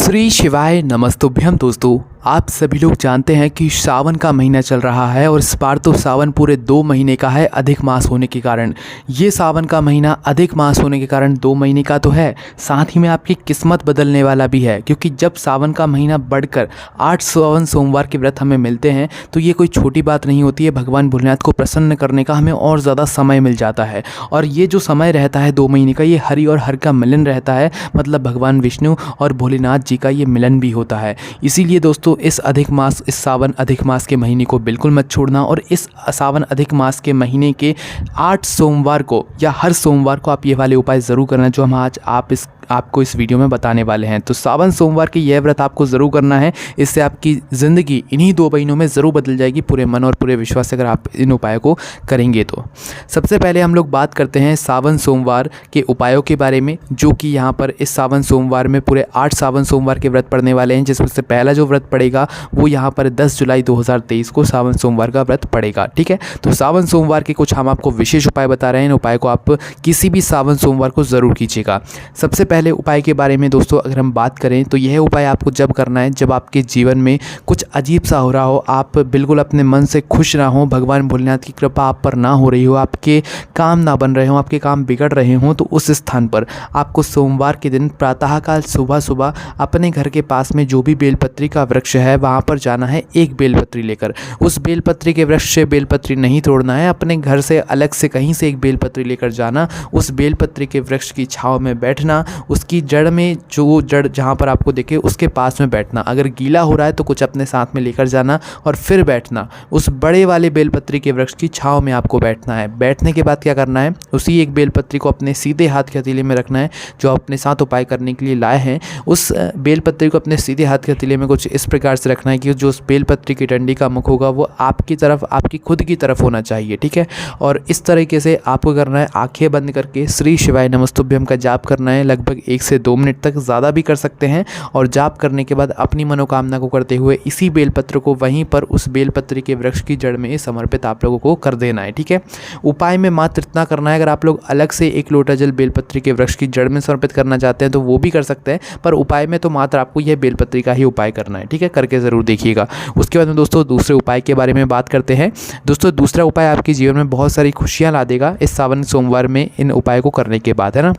श्री शिवाय नमस्तुभ्यम। दोस्तों, आप सभी लोग जानते हैं कि सावन का महीना चल रहा है और इस बार तो सावन पूरे 2 महीने का है अधिक मास होने के कारण। ये सावन का महीना अधिक मास होने के कारण 2 महीने का तो है, साथ ही में आपकी किस्मत बदलने वाला भी है, क्योंकि जब सावन का महीना बढ़कर 8 सावन सोमवार के व्रत हमें मिलते हैं तो ये कोई छोटी बात नहीं होती है। भगवान भोलेनाथ को प्रसन्न करने का हमें और ज़्यादा समय मिल जाता है और ये जो समय रहता है 2 महीने का, ये हरि और हर का मिलन रहता है, मतलब भगवान विष्णु और भोलेनाथ जी का ये मिलन भी होता है। इसीलिए दोस्तों, इस सावन अधिक मास के महीने को बिल्कुल मत छोड़ना और इस सावन अधिक मास के महीने के 8 सोमवार को या हर सोमवार को आप ये वाले उपाय ज़रूर करना जो हम आज आपको इस वीडियो में बताने वाले हैं। तो सावन सोमवार की यह व्रत आपको ज़रूर करना है, इससे आपकी ज़िंदगी इन्हीं 2 महीनों में ज़रूर बदल जाएगी, पूरे मन और पूरे विश्वास से अगर आप इन उपायों को करेंगे तो। सबसे पहले हम लोग बात करते हैं सावन सोमवार के उपायों के बारे में, जो कि यहाँ पर इस सावन सोमवार में पूरे 8 सावन सोमवार के व्रत पड़ने वाले हैं, जिसमें से पहला जो व्रत पड़ेगा वो यहाँ पर 10 जुलाई 2023 को सावन सोमवार का व्रत पड़ेगा। ठीक है, तो सावन सोमवार के कुछ हम आपको विशेष उपाय बता रहे हैं। इन उपाय को आप किसी भी सावन सोमवार को ज़रूर कीजिएगा। सबसे पहले उपाय के बारे में दोस्तों अगर हम बात करें तो यह उपाय आपको जब करना है जब आपके जीवन में कुछ अजीब सा हो रहा हो, आप बिल्कुल अपने मन से खुश ना हो, भगवान भोलेनाथ की कृपा आप पर ना हो रही हो, आपके काम ना बन रहे हो, आपके काम बिगड़ रहे हों, तो उस स्थान पर आपको सोमवार के दिन प्रातःकाल सुबह सुबह अपने घर के पास में जो भी बेलपत्री का वृक्ष है वहाँ पर जाना है, एक बेलपत्री लेकर। उस बेलपत्री के वृक्ष से बेलपत्री नहीं तोड़ना है, अपने घर से अलग से कहीं से एक बेलपत्री लेकर जाना, उस बेलपत्री के वृक्ष की छांव में बैठना, उसकी जड़ में जो जड़ जहाँ पर आपको दिखे उसके पास में बैठना, अगर गीला हो रहा है तो कुछ अपने साथ में लेकर जाना और फिर बैठना। उस बड़े वाले बेलपत्री के वृक्ष की छांव में आपको बैठना है। बैठने के बाद क्या करना है, उसी एक बेलपत्री को अपने सीधे हाथ के हथेली में रखना है जो अपने साथ उपाय करने के लिए लाए हैं। उस बेलपत्री को अपने सीधे हाथ के हथेली में कुछ इस प्रकार से रखना है कि जो उस बेलपत्री की डंडी का मुख होगा वो आपकी तरफ, आपकी खुद की तरफ होना चाहिए। ठीक है, और इस तरीके से आपको करना है, आंखें बंद करके श्री शिवाय नमस्तुभ्यम का जाप करना है लगभग 1 से 2 मिनट तक, ज़्यादा भी कर सकते हैं। और जाप करने के बाद अपनी मनोकामना को करते हुए इसी बेलपत्र को वहीं पर उस बेलपत्री के वृक्ष की जड़ में समर्पित आप लोगों को कर देना है। ठीक है, उपाय में मात्र इतना करना है, अगर आप लोग अलग से 1 लोटा जल बेलपत्री के वृक्ष की जड़ में समर्पित करना चाहते हैं तो वो भी कर सकते हैं, पर उपाय में तो मात्र आपको यह बेलपत्री का ही उपाय करना है। ठीक है, करके ज़रूर देखिएगा। उसके बाद में दोस्तों दूसरे उपाय के बारे में बात करते हैं। दोस्तों, दूसरा उपाय आपके जीवन में बहुत सारी खुशियाँ ला देगा इस सावन सोमवार में इन उपाय को करने के बाद, है ना।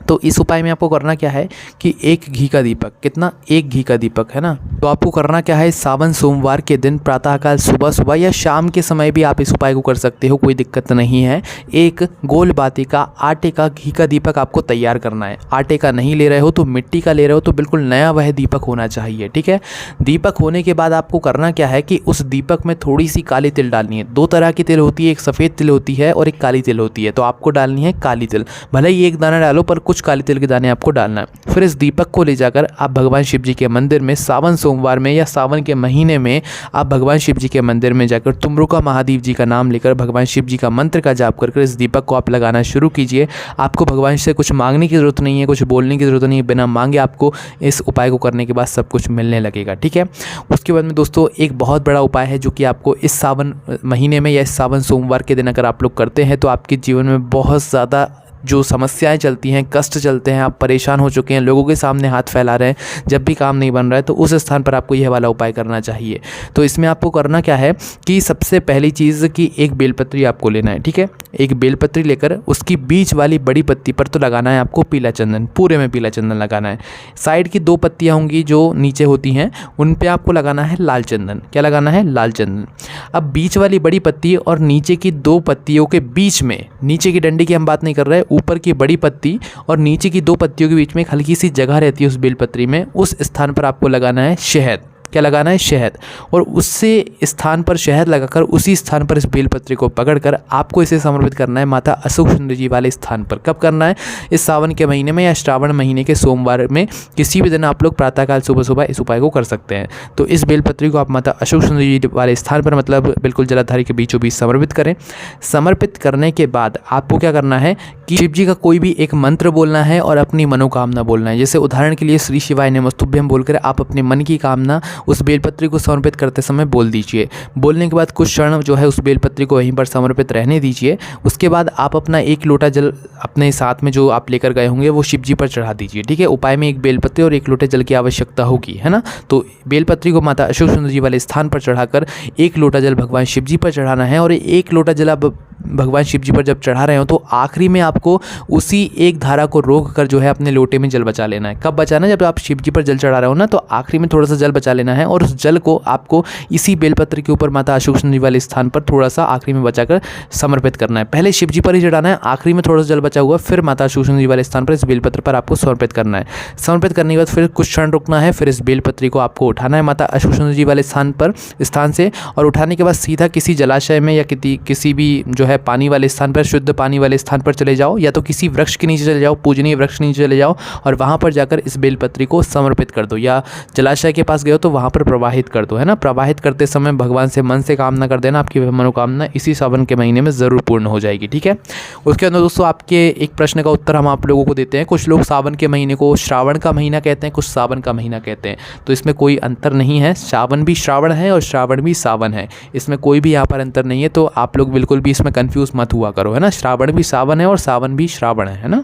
तो इस उपाय में आपको करना क्या है कि 1 घी का दीपक, कितना, 1 घी का दीपक, है ना। तो आपको करना क्या है, सावन सोमवार के दिन प्रातःकाल सुबह सुबह या शाम के समय भी आप इस उपाय को कर सकते हो, कोई दिक्कत नहीं है। 1 गोल बाती का आटे का घी का दीपक आपको तैयार करना है। आटे का नहीं ले रहे हो तो मिट्टी का ले रहे हो तो बिल्कुल नया वह दीपक होना चाहिए। ठीक है, दीपक होने के बाद आपको करना क्या है कि उस दीपक में थोड़ी सी काली तिल डालनी है। 2 तरह की तिल होती है, एक सफ़ेद तिल होती है और एक काली तिल होती है। तो आपको डालनी है काली तिल, भले ही 1 दाना डालो पर कुछ काली तिल के दाने आपको डालना है। फिर इस दीपक को ले जाकर आप भगवान शिव जी के मंदिर में सावन सोमवार में या सावन के महीने में आप भगवान शिव जी के मंदिर में जाकर तुमरुका महादेव जी का नाम लेकर भगवान शिव जी का मंत्र का जाप कर इस दीपक को आप लगाना शुरू कीजिए। आपको भगवान से कुछ मांगने की ज़रूरत नहीं है, कुछ बोलने की ज़रूरत नहीं है, बिना मांगे आपको इस उपाय को करने के बाद सब कुछ मिलने लगेगा। ठीक है, उसके बाद में दोस्तों एक बहुत बड़ा उपाय है जो कि आपको इस सावन महीने में या इस सावन सोमवार के दिन अगर आप लोग करते हैं तो आपके जीवन में बहुत ज़्यादा जो समस्याएं चलती हैं, कष्ट चलते हैं, आप परेशान हो चुके हैं, लोगों के सामने हाथ फैला रहे हैं, जब भी काम नहीं बन रहा है तो उस स्थान पर आपको यह वाला उपाय करना चाहिए। तो इसमें आपको करना क्या है कि सबसे पहली चीज़ कि 1 बेलपत्री आपको लेना है। ठीक है, 1 बेलपत्री लेकर उसकी बीच वाली बड़ी पत्ती पर तो लगाना है आपको पीला चंदन, पूरे में पीला चंदन लगाना है। साइड की 2 पत्तियाँ होंगी जो नीचे होती हैं उन पर आपको लगाना है लाल चंदन। क्या लगाना है? लाल चंदन। अब बीच वाली बड़ी पत्ती और नीचे की 2 पत्तियों के बीच में, नीचे की डंडी की हम बात नहीं कर रहे, ऊपर की बड़ी पत्ती और नीचे की 2 पत्तियों के बीच में एक हल्की सी जगह रहती है उस बेलपत्री में, उस स्थान पर आपको लगाना है शहद। क्या लगाना है? शहद। और उससे स्थान पर शहद लगाकर उसी स्थान पर इस बेलपत्री को पकड़कर आपको इसे समर्पित करना है माता अशोक सुंदरी जी वाले स्थान पर। कब करना है? इस सावन के महीने में या श्रावण महीने के सोमवार में किसी भी दिन आप लोग प्रातःकाल सुबह सुबह इस उपाय को कर सकते हैं। तो इस बेलपत्री को आप माता अशोक सुंदरी जी वाले स्थान पर, मतलब बिल्कुल जलाधारी के बीचों बीच समर्पित करें। समर्पित करने के बाद आपको क्या करना है कि शिव जी का कोई भी एक मंत्र बोलना है और अपनी मनोकामना बोलना है। जैसे उदाहरण के लिए श्री शिवाय नमस्तुभ्यम बोलकर आप अपने मन की कामना उस बेलपत्री को समर्पित करते समय बोल दीजिए। बोलने के बाद कुछ क्षण जो है उस बेलपत्री को वहीं पर समर्पित रहने दीजिए। उसके बाद आप अपना 1 लोटा जल अपने साथ में जो आप लेकर गए होंगे वो शिव जी पर चढ़ा दीजिए। ठीक है, उपाय में 1 बेलपत्री और 1 लोटे जल की आवश्यकता होगी, है ना। तो बेलपत्री को माता अशोक सुंदर जी वाले स्थान पर चढ़ाकर 1 लोटा जल भगवान शिव जी पर चढ़ाना है। और 1 लोटा जल आप भगवान शिव जी पर जब चढ़ा रहे हो तो आखिरी में आपको उसी एक धारा को रोक कर जो है अपने लोटे में जल बचा लेना है। कब बचाना है? जब आप शिव जी पर जल चढ़ा रहे हो ना, तो आखिरी में थोड़ा सा जल बचा लेना है और उस जल को आपको इसी बेलपत्र के ऊपर माता अशोक सुंदर जी वाले स्थान पर थोड़ा सा आखिरी में बचाकर समर्पित करना है। पहले शिव जी पर ही चढ़ाना है, आखिरी में थोड़ा सा जल बचा हुआ फिर माता अशोक सुंदर जी वाले स्थान पर इस बेलपत्र पर आपको समर्पित करना है। समर्पित करने के बाद फिर कुछ क्षण रुकना है, फिर इस बेलपत्री को आपको उठाना है माता अशोक सुंदर जी वाले स्थान से, और उठाने के बाद सीधा किसी जलाशय में या किसी भी जो है पानी वाले स्थान पर, शुद्ध पानी वाले स्थान पर चले जाओ, या तो किसी वृक्ष के नीचे चले जाओ, पूजनीय वृक्ष के नीचे चले जाओ और वहां पर जाकर इस बेलपत्री को समर्पित कर दो। या जलाशय के पास गए हो तो वहां पर प्रवाहित कर दो, है ना। प्रवाहित करते समय भगवान से मन से कामना कर देना, आपकी मनोकामना इसी सावन के महीने में ज़रूर पूर्ण हो जाएगी। ठीक है, उसके अंदर दोस्तों आपके एक प्रश्न का उत्तर हम आप लोगों को देते हैं। कुछ लोग सावन के महीने को श्रावण का महीना कहते हैं, कुछ सावन का महीना कहते हैं, तो इसमें कोई अंतर नहीं है। सावन भी श्रावण है और श्रावण भी सावन है, इसमें कोई भी यहाँ पर अंतर नहीं है। तो आप लोग बिल्कुल भी इसमें कंफ्यूज मत हुआ करो, है ना। श्रावण भी सावन है और सावन भी श्रावण है ना।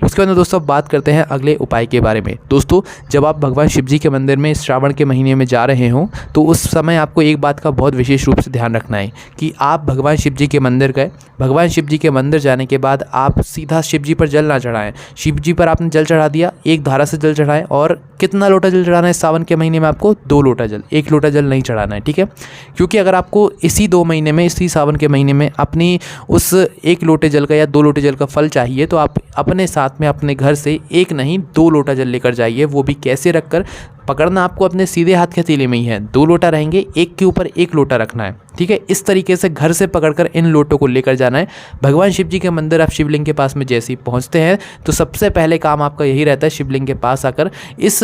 उसके बाद दोस्तों बात करते हैं अगले उपाय के बारे में। दोस्तों जब आप भगवान शिव जी के मंदिर में श्रावण के महीने में जा रहे हो तो उस समय आपको एक बात का बहुत विशेष रूप से ध्यान रखना है कि आप भगवान शिव जी के मंदिर गए, भगवान शिव जी के मंदिर जाने के बाद आप सीधा शिव जी पर जल ना चढ़ाएं। शिव जी पर आपने जल चढ़ा दिया, एक धारा से जल चढ़ाएं। और कितना लोटा जल चढ़ाना है सावन के महीने में? आपको 2 लोटा जल, 1 लोटा जल नहीं चढ़ाना है। ठीक है, क्योंकि अगर आपको इसी 2 महीने में, इसी सावन के महीने में अपनी उस 1 लोटे जल का या 2 लोटे जल का फल चाहिए तो आप अपने साथ में अपने घर से 1 नहीं 2 लोटा जल लेकर जाइए। वो भी कैसे रखकर? पकड़ना आपको अपने सीधे हाथ के हथेली में ही है, 2 लोटा रहेंगे, एक के ऊपर 1 लोटा रखना है। ठीक है, इस तरीके से घर से पकड़कर इन लोटों को लेकर जाना है। भगवान शिव जी के मंदिर आप शिवलिंग के पास में जैसे ही पहुंचते हैं तो सबसे पहले काम आपका यही रहता है शिवलिंग के पास आकर इस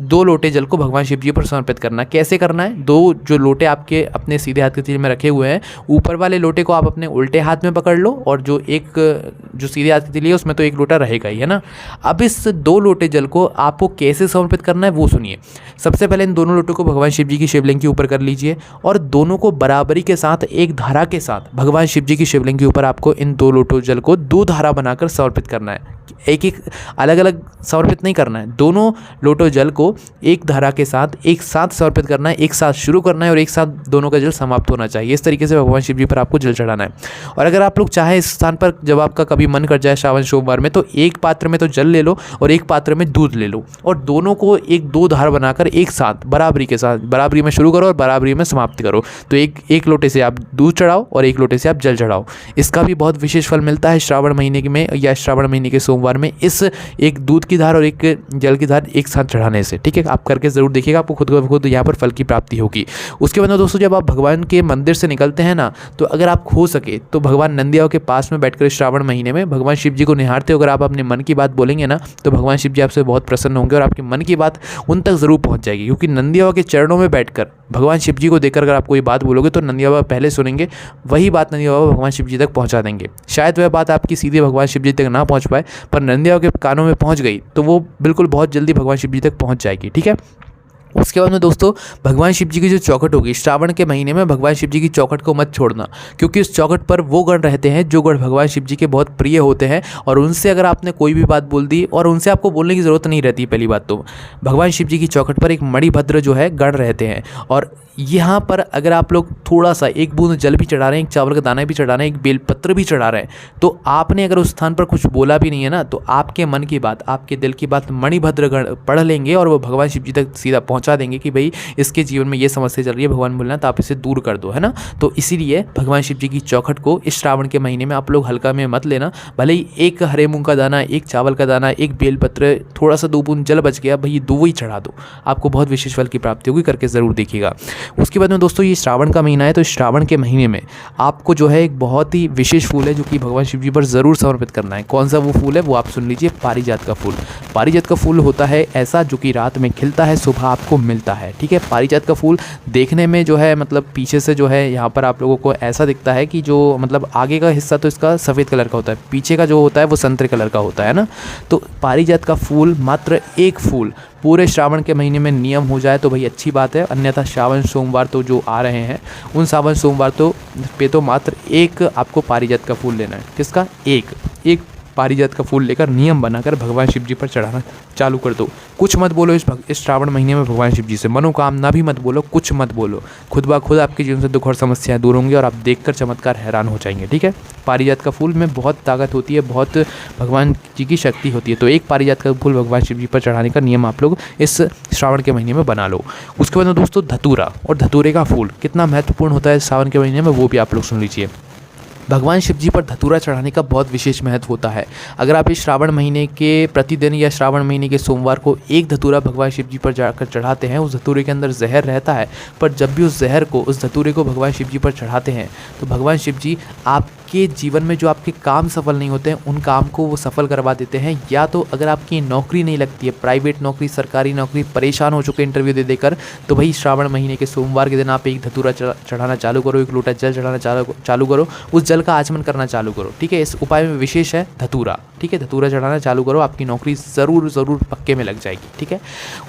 2 लोटे जल को भगवान शिव जी पर समर्पित करना। कैसे करना है? 2 जो लोटे आपके अपने सीधे हाथ के हथेली में रखे हुए हैं, ऊपर वाले लोटे को आप अपने उल्टे हाथ में पकड़ लो और जो सीधे हाथ की हथेली है उसमें तो 1 लोटा रहेगा ही, है ना। अब इस 2 लोटे जल को आपको कैसे समर्पित करना है वो सुनिए। सबसे पहले इन दोनों लोटों को भगवान शिव जी की शिवलिंग के ऊपर कर लीजिए और दोनों को बराबरी के साथ एक धारा के साथ भगवान शिव जी की शिवलिंग के ऊपर आपको इन 2 लोटों जल को 2 धारा बनाकर समर्पित करना है। एक अलग अलग समर्पित नहीं करना है, दोनों लोटों जल को एक धारा के साथ एक साथ समर्पित करना है, एक साथ शुरू करना है और एक साथ दोनों का जल समाप्त होना चाहिए। इस तरीके से भगवान शिव जी पर आपको जल चढ़ाना है। और अगर आप लोग चाहें इस स्थान पर जब आपका कभी मन कर जाए श्रावण सोमवार में तो एक पात्र में तो जल ले लो और एक पात्र में दूध ले लो और दोनों को 1-2 धार बनाकर एक साथ बराबरी में शुरू करो और बराबरी में समाप्त करो। तो एक लोटे से आप दूध चढ़ाओ और 1 लोटे से आप जल चढ़ाओ। इसका भी बहुत विशेष फल मिलता है श्रावण महीने में या श्रावण महीने के सोमवार में इस एक दूध की धार और एक जल की धार एक साथ चढ़ाने से। ठीक है, आप करके जरूर देखिएगा, आपको खुद यहाँ पर फल की प्राप्ति होगी। उसके बाद दोस्तों जब आप भगवान के मंदिर से निकलते हैं ना तो अगर आप हो सके तो भगवान नंदिया के पास में बैठकर श्रावण महीने में भगवान शिव जी को निहारते हो अगर आप अपने मन की बात बोलेंगे ना तो भगवान शिव जी आपसे बहुत प्रसन्न होंगे और आपके मन की बात उन तक जरूर पहुंच जाएगी। क्योंकि नंदिया के चरणों में बैठकर भगवान शिव जी को देखकर अगर आप कोई बात बोलोगे तो नंदिया बाबा पहले सुनेंगे, वही बात नंदिया बाबा भगवान शिव जी तक पहुंचा देंगे। शायद वह बात आपकी सीधे भगवान शिव जी तक ना पहुंच पाए पर नंदिया के कानों में पहुंच गई तो वो बिल्कुल बहुत जल्दी भगवान शिव जी तक पहुंच जाएगी। ठीक है, उसके बाद में दोस्तों भगवान शिव जी की जो चौखट होगी श्रावण के महीने में भगवान शिव जी की चौखट को मत छोड़ना, क्योंकि उस चौखट पर वो गण रहते हैं जो गण भगवान शिव जी के बहुत प्रिय होते हैं और उनसे अगर आपने कोई भी बात बोल दी और उनसे आपको बोलने की ज़रूरत नहीं रहती। पहली बात तो भगवान शिव जी की चौखट पर एक मणिभद्र जो है गण रहते हैं और यहाँ पर अगर आप लोग थोड़ा सा 1 बूंद जल भी चढ़ा रहे हैं, एक चावल का दाना भी चढ़ा रहे हैं, एक बेलपत्र भी चढ़ा रहे हैं तो आपने अगर उस स्थान पर कुछ बोला भी नहीं है ना तो आपके मन की बात, आपके दिल की बात मणिभद्र गण पढ़ लेंगे और वो भगवान शिव जी तक सीधा पहुँचा देंगे कि भाई इसके जीवन में ये समस्या चल रही है, भगवान बोलना तो आप इसे दूर कर दो, है ना। तो इसीलिए भगवान शिव जी की चौखट को इस श्रावण के महीने में आप लोग हल्का में मत लेना। भले ही 1 हरे मूंग का दाना, 1 चावल का दाना, 1 बेलपत्र, थोड़ा सा 2 बूंद जल बच गया, भाई 2 ही चढ़ा दो, आपको बहुत विशेष फल की प्राप्ति होगी, करके ज़रूर देखिएगा। उसके बाद में दोस्तों ये श्रावण का महीना है तो श्रावण के महीने में आपको जो है एक बहुत ही विशेष फूल है जो कि भगवान शिव जी पर ज़रूर समर्पित करना है। कौन सा वो फूल है वो आप सुन लीजिए, पारिजात का फूल। पारिजात का फूल होता है ऐसा जो कि रात में खिलता है, सुबह आपको मिलता है। ठीक है, पारिजात का फूल देखने में जो है मतलब पीछे से जो है यहाँ पर आप लोगों को ऐसा दिखता है कि जो मतलब आगे का हिस्सा तो इसका सफ़ेद कलर का होता है, पीछे का जो होता है वो संतरे कलर का होता है ना। तो पारिजात का फूल मात्र 1 फूल पूरे श्रावण के महीने में नियम हो जाए तो भाई अच्छी बात है, अन्यथा श्रावण सोमवार तो जो आ रहे हैं उन श्रावण सोमवार तो मात्र एक आपको पारिजात का फूल लेना है। किसका? एक पारिजात का फूल लेकर नियम बनाकर भगवान शिव जी पर चढ़ाना चालू कर दो। कुछ मत बोलो इस श्रावण महीने में भगवान शिव जी से, मनोकामना भी मत बोलो, कुछ मत बोलो। खुद ब खुद आपके जीवन से दुख और समस्याएं दूर होंगी और आप देखकर चमत्कार हैरान हो जाएंगे। ठीक है, पारिजात का फूल में बहुत ताकत होती है, बहुत भगवान जी की शक्ति होती है। तो एक पारिजात का फूल भगवान शिव जी पर चढ़ाने का नियम आप लोग इस श्रावण के महीने में बना लो। उसके बाद दोस्तों धतूरा और धतूरे का फूल कितना महत्वपूर्ण होता है श्रावण के महीने में, वो भी आप लोग सुन लीजिए। भगवान शिव जी पर धतूरा चढ़ाने का बहुत विशेष महत्व होता है। अगर आप इस श्रावण महीने के प्रतिदिन या श्रावण महीने के सोमवार को एक धतूरा भगवान शिव जी पर जाकर चढ़ाते हैं, उस धतूरे के अंदर जहर रहता है, पर जब भी उस धतूरे को भगवान शिव जी पर चढ़ाते हैं तो भगवान शिव जी आपके जीवन में जो आपके काम सफल नहीं होते हैं उन काम को वो सफल करवा देते हैं। या तो अगर आपकी नौकरी नहीं लगती है, प्राइवेट नौकरी, सरकारी नौकरी, परेशान हो चुके इंटरव्यू दे देकर, तो भाई श्रावण महीने के सोमवार के दिन आप एक धतूरा चढ़ाना चालू करो, एक लोटा जल चढ़ाना चालू करो, उस जल का आचमन करना चालू करो। ठीक है, इस उपाय में विशेष है धतूरा। ठीक है, धतूरा चढ़ाना चालू करो, आपकी नौकरी ज़रूर पक्के में लग जाएगी। ठीक है,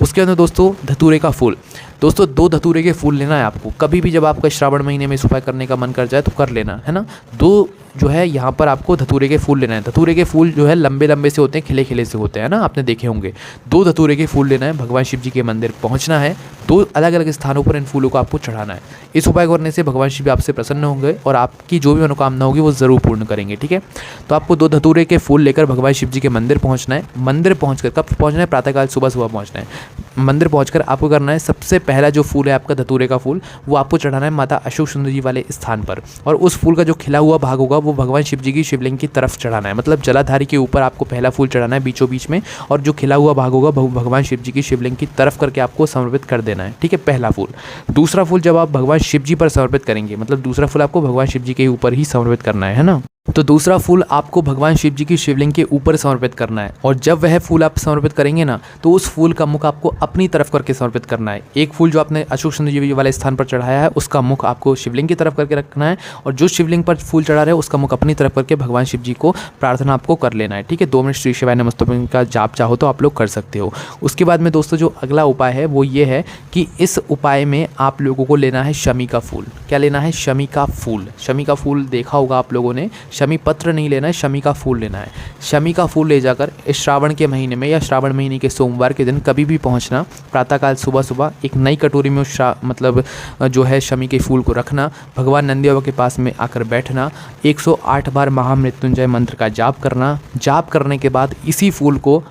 उसके अंदर दोस्तों धतूरे का फूल, दोस्तों 2 धतूरे के फूल लेना है आपको। कभी भी जब आपका श्रावण महीने में इस उपाय करने का मन कर जाए तो कर लेना है ना। 2 जो है यहाँ पर आपको धतूरे के फूल लेना है। धतूरे के फूल जो है लंबे लंबे से होते हैं, खिले खिले से होते हैं ना, आपने देखे होंगे। 2 धतूरे के फूल लेना है, भगवान शिव जी के मंदिर पहुँचना है, 2 अलग अलग स्थानों पर इन फूलों को आपको चढ़ाना है। इस उपाय करने से भगवान शिव आपसे प्रसन्न होंगे और आपकी जो भी मनोकामना होगी वो ज़रूर पूर्ण करेंगे। ठीक है, तो आपको 2 धतूरे के फूल लेकर भगवान शिव जी के मंदिर पहुँचना है। मंदिर पहुँचकर कब पहुँचना है? प्रातःकाल सुबह पहुँचना है। मंदिर पहुँचकर आपको करना है, सबसे पहला जो फूल है आपका धतूरे का फूल, वो आपको चढ़ाना है माता अशोक सुंदर जी वाले स्थान पर, और उस फूल का जो खिला हुआ भाग होगा वो भगवान शिव जी की शिवलिंग की तरफ चढ़ाना है। मतलब जलाधारी के ऊपर आपको पहला फूल चढ़ाना है बीचों बीच में, और जो खिला हुआ भाग होगा भगवान शिव जी की शिवलिंग की तरफ करके आपको समर्पित कर देना है। ठीक है, पहला फूल। दूसरा फूल जब आप भगवान शिव जी पर समर्पित करेंगे, मतलब दूसरा फूल आपको भगवान शिव जी के ऊपर ही समर्पित करना है ना। तो दूसरा फूल आपको भगवान शिव जी की शिवलिंग के ऊपर समर्पित करना है, और जब वह फूल आप समर्पित करेंगे ना तो उस फूल का मुख आपको अपनी तरफ करके समर्पित करना है। एक फूल जो आपने अशोक सुंदर जी वाले स्थान पर चढ़ाया है उसका मुख आपको शिवलिंग की तरफ करके रखना है, और जो शिवलिंग पर फूल चढ़ा रहे हैं उसका मुख अपनी तरफ करके भगवान शिव जी को प्रार्थना आपको कर लेना है। ठीक है, 2 मिनट श्री शिवाय नमस्तुभ्यं का जाप चाहो तो आप लोग कर सकते हो। उसके बाद में दोस्तों जो अगला उपाय है वो ये है कि इस उपाय में आप लोगों को लेना है शमी का फूल। क्या लेना है? शमी का फूल। शमी का फूल देखा होगा आप लोगों ने, शमी पत्र नहीं लेना है, शमी का फूल लेना है। शमी का फूल ले जाकर इस श्रावण के महीने में या श्रावण महीने के सोमवार के दिन कभी भी पहुंचना, प्रातःकाल सुबह एक नई कटोरी में मतलब जो है शमी के फूल को रखना, भगवान नंदी बाबा के पास में आकर बैठना, 108 बार महामृत्युंजय मंत्र का जाप करना। जाप करने के बाद इसी फूल को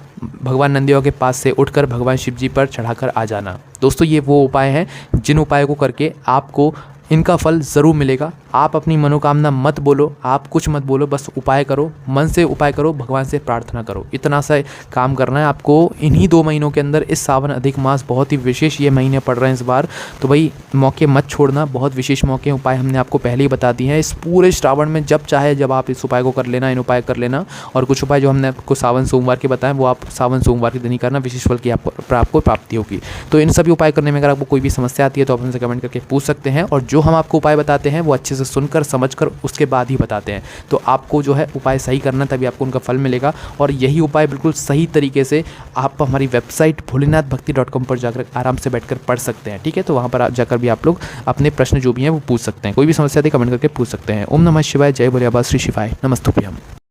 भगवान नंदी बाबा के पास से उठकर भगवान शिव जी पर चढ़ाकर आ जाना। दोस्तों ये वो उपाय हैं जिन उपायों को करके आपको इनका फल ज़रूर मिलेगा। आप अपनी मनोकामना मत बोलो, आप कुछ मत बोलो, बस उपाय करो, मन से उपाय करो, भगवान से प्रार्थना करो। इतना सा काम करना है आपको इन्हीं 2 महीनों के अंदर। इस सावन अधिक मास बहुत ही विशेष ये महीने पड़ रहे हैं इस बार, तो भाई मौके मत छोड़ना। बहुत विशेष मौके उपाय हमने आपको पहले ही बता दिए हैं। इस पूरे श्रावण में जब चाहे जब आप इस उपाय को कर लेना, इन उपाय कर लेना। और कुछ उपाय जो हमने आपको सावन सोमवार के बताएं वो आप सावन सोमवार के दिन ही करना, विशेष फल की आपको प्राप्ति होगी। तो इन सभी उपाय करने में अगर आपको कोई भी समस्या आती है तो आप हमसे कमेंट करके पूछ सकते हैं, और जो हम आपको उपाय बताते हैं वो अच्छे से सुनकर समझकर उसके बाद ही बताते हैं। तो आपको जो है उपाय सही करना, तभी आपको उनका फल मिलेगा। और यही उपाय बिल्कुल सही तरीके से आप हमारी वेबसाइट भोलेनाथभक्ति.com पर जाकर आराम से बैठकर पढ़ सकते हैं। ठीक है, तो वहाँ पर जाकर भी आप लोग अपने प्रश्न जो भी हैं वो पूछ सकते हैं। कोई भी समस्या थी कमेंट करके पूछ सकते हैं। ओम नमः शिवाय, जय भोले बाबा, श्री शिवाय नमस्तुभ्यं।